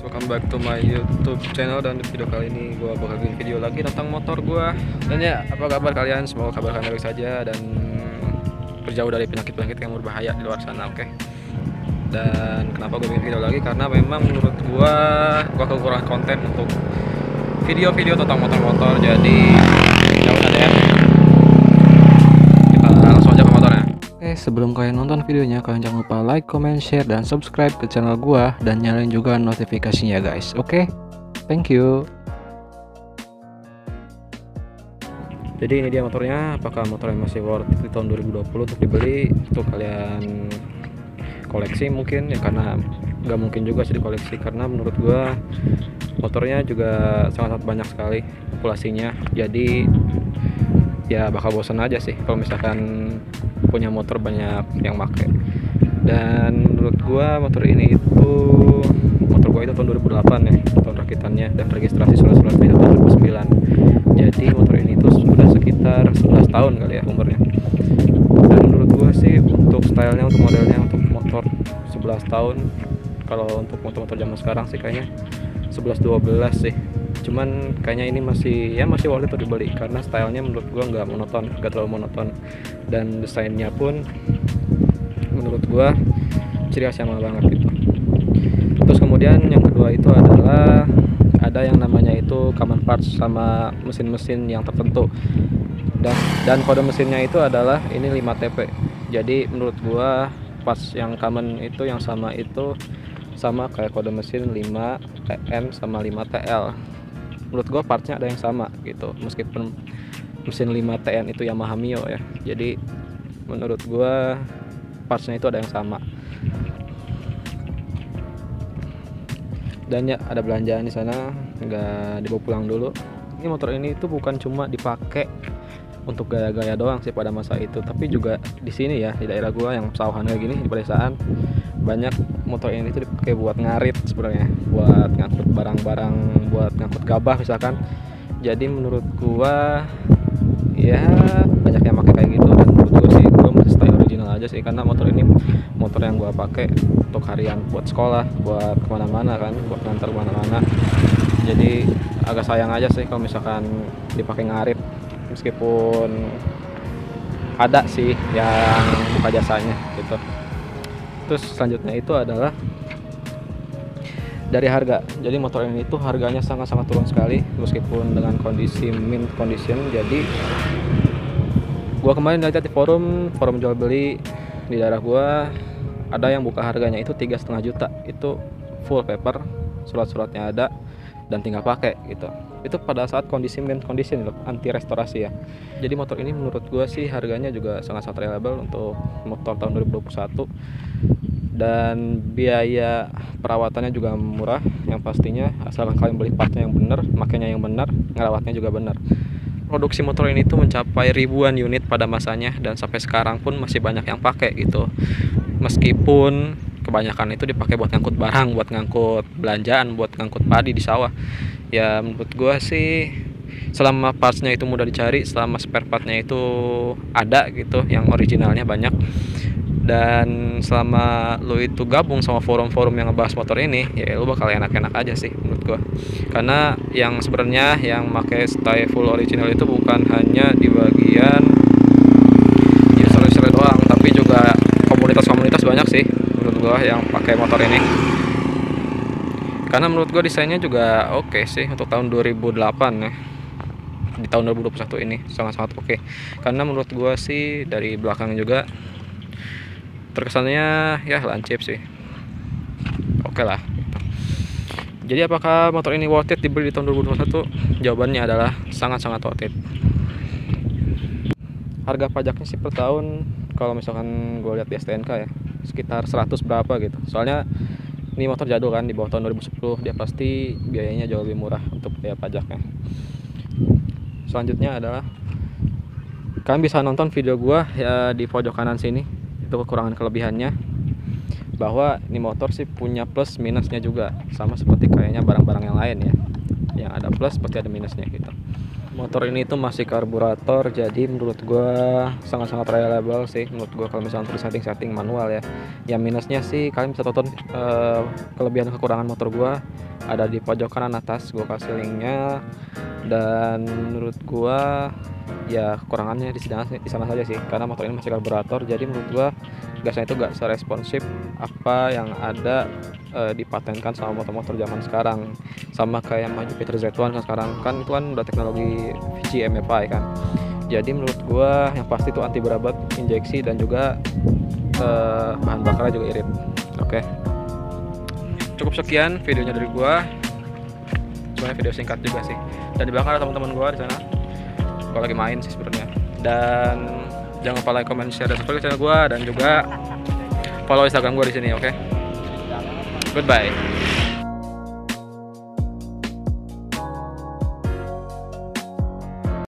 Welcome back to my YouTube channel, dan di video kali ini gue bakal bikin video lagi tentang motor gue. Dan ya, apa kabar kalian? Semoga kabar kalian baik saja dan berjauh dari penyakit-penyakit yang berbahaya di luar sana, oke? Dan kenapa gue bikin video lagi? Karena memang menurut gue kekurangan konten untuk video-video tentang motor-motor. Jadi ya udah deh, kita langsung aja ke motornya. Oke, sebelum kalian nonton videonya, kalian jangan lupa like, comment, share, dan subscribe ke channel gua, dan nyalain juga notifikasinya guys. Oke, thank you. Jadi ini dia motornya. Apakah motornya masih worth it di tahun 2020 untuk dibeli? Untuk kalian koleksi mungkin ya, karena nggak mungkin juga sih dikoleksi, karena menurut gua motornya juga sangat banyak sekali populasinya. Jadi ya bakal bosan aja sih kalau misalkan punya motor banyak yang make. Dan menurut gua motor ini itu tahun 2008 ya, tahun rakitannya, dan registrasi surat-surat tahun 2009. Jadi motor ini itu sudah sekitar 11 tahun kali ya umurnya. Dan menurut gua sih untuk stylenya, untuk modelnya, untuk motor 11 tahun, kalau untuk motor-motor zaman sekarang sih kayaknya 11-12 sih. Cuman kayaknya ini masih worth it untuk dibeli, karena stylenya menurut gua nggak terlalu monoton, dan desainnya pun menurut gua ciri khas Yamaha banget gitu. Terus kemudian yang kedua itu adalah ada yang namanya itu common parts sama mesin-mesin yang tertentu, dan kode mesinnya itu adalah ini 5TP. Jadi menurut gua parts yang common itu, yang sama itu sama kayak kode mesin 5TN sama 5TL. Menurut gue partnya ada yang sama gitu, meskipun mesin 5TN itu Yamaha Mio ya. Jadi menurut gue partsnya itu ada yang sama. Dan ya ada belanjaan di sana, nggak dibawa pulang dulu. Ini motor ini itu bukan cuma dipakai untuk gaya-gaya doang sih pada masa itu, tapi juga di sini ya, di daerah gua yang pesawahan kayak gini, di pedesaan, banyak motor ini itu dipakai buat ngarit sebenarnya, buat ngangkut barang-barang, buat ngangkut gabah misalkan. Jadi menurut gua ya banyak yang pakai kayak gitu, dan menurut gua sih gua masih stay original aja sih, karena motor ini motor yang gua pakai untuk harian, buat sekolah, buat kemana-mana kan, buat ngantar kemana-mana. Jadi agak sayang aja sih kalau misalkan dipakai ngarit, meskipun ada sih yang buka jasanya gitu. Terus selanjutnya itu adalah dari harga. Jadi motor ini itu harganya sangat-sangat turun sekali, meskipun dengan kondisi mint condition. Jadi gua kemarin lihat di forum jual beli di daerah gua, ada yang buka harganya itu 3,5 juta. Itu full paper, surat-suratnya ada, dan tinggal pakai gitu. Itu pada saat kondisi mint condition loh, anti restorasi ya. Jadi motor ini menurut gue sih harganya juga sangat-sangat reliable untuk motor tahun 2021, dan biaya perawatannya juga murah yang pastinya, asalkan kalian beli partnya yang benar, makanya yang benar, ngerawatnya juga benar. Produksi motor ini tuh mencapai ribuan unit pada masanya, dan sampai sekarang pun masih banyak yang pakai gitu. Meskipun kebanyakan itu dipakai buat ngangkut barang, buat ngangkut belanjaan, buat ngangkut padi di sawah. Ya menurut gue sih selama partsnya itu mudah dicari, selama spare partnya itu ada gitu, yang originalnya banyak, dan selama lu itu gabung sama forum-forum yang ngebahas motor ini, ya lu bakal enak-enak aja sih menurut gua. Karena yang sebenarnya yang pakai style full original itu bukan hanya di bagian user-user doang, tapi juga komunitas-komunitas banyak sih menurut gua yang pakai motor ini. Karena menurut gua desainnya juga oke sih untuk tahun 2008 ya. Di tahun 2021 ini sangat-sangat oke. Karena menurut gua sih dari belakang juga terkesannya ya lancip sih, oke lah gitu. Jadi apakah motor ini worth it dibeli di tahun 2021? Jawabannya adalah sangat-sangat worth it. Harga pajaknya sih per tahun, kalau misalkan gue lihat di STNK ya, sekitar 100 berapa gitu. Soalnya ini motor jadul kan, di bawah tahun 2010, dia pasti biayanya jauh lebih murah untuk biaya pajaknya. Selanjutnya adalah kalian bisa nonton video gue ya di pojok kanan sini. Itu kekurangan kelebihannya, bahwa ini motor sih punya plus minusnya juga, sama seperti kayaknya barang-barang yang lain ya, yang ada plus pasti ada minusnya gitu. Motor ini tuh masih karburator, jadi menurut gua sangat-sangat reliable sih menurut gua. Kalau misalnya untuk setting manual ya, yang minusnya sih kalian bisa tonton kelebihan kekurangan motor gua ada di pojok kanan atas, gue kasih linknya. Dan menurut gue ya kekurangannya di sana saja sih, karena motor ini masih karburator, jadi menurut gue gasnya itu gak seresponsif apa yang ada dipatenkan sama motor-motor zaman sekarang. Sama kayak Yamaha Jupiter Z1 kan sekarang kan itu kan udah teknologi VG MFI kan. Jadi menurut gua yang pasti itu anti berabat injeksi dan juga bahan bakarnya juga irit. Oke. Cukup sekian videonya dari gua. Cuma video singkat juga sih. Dan di belakang ada teman-teman gua di sana. Gua lagi main sih sebenarnya. Dan jangan lupa like, comment, share dan subscribe channel gua, dan juga follow Instagram gua di sini, oke? Goodbye.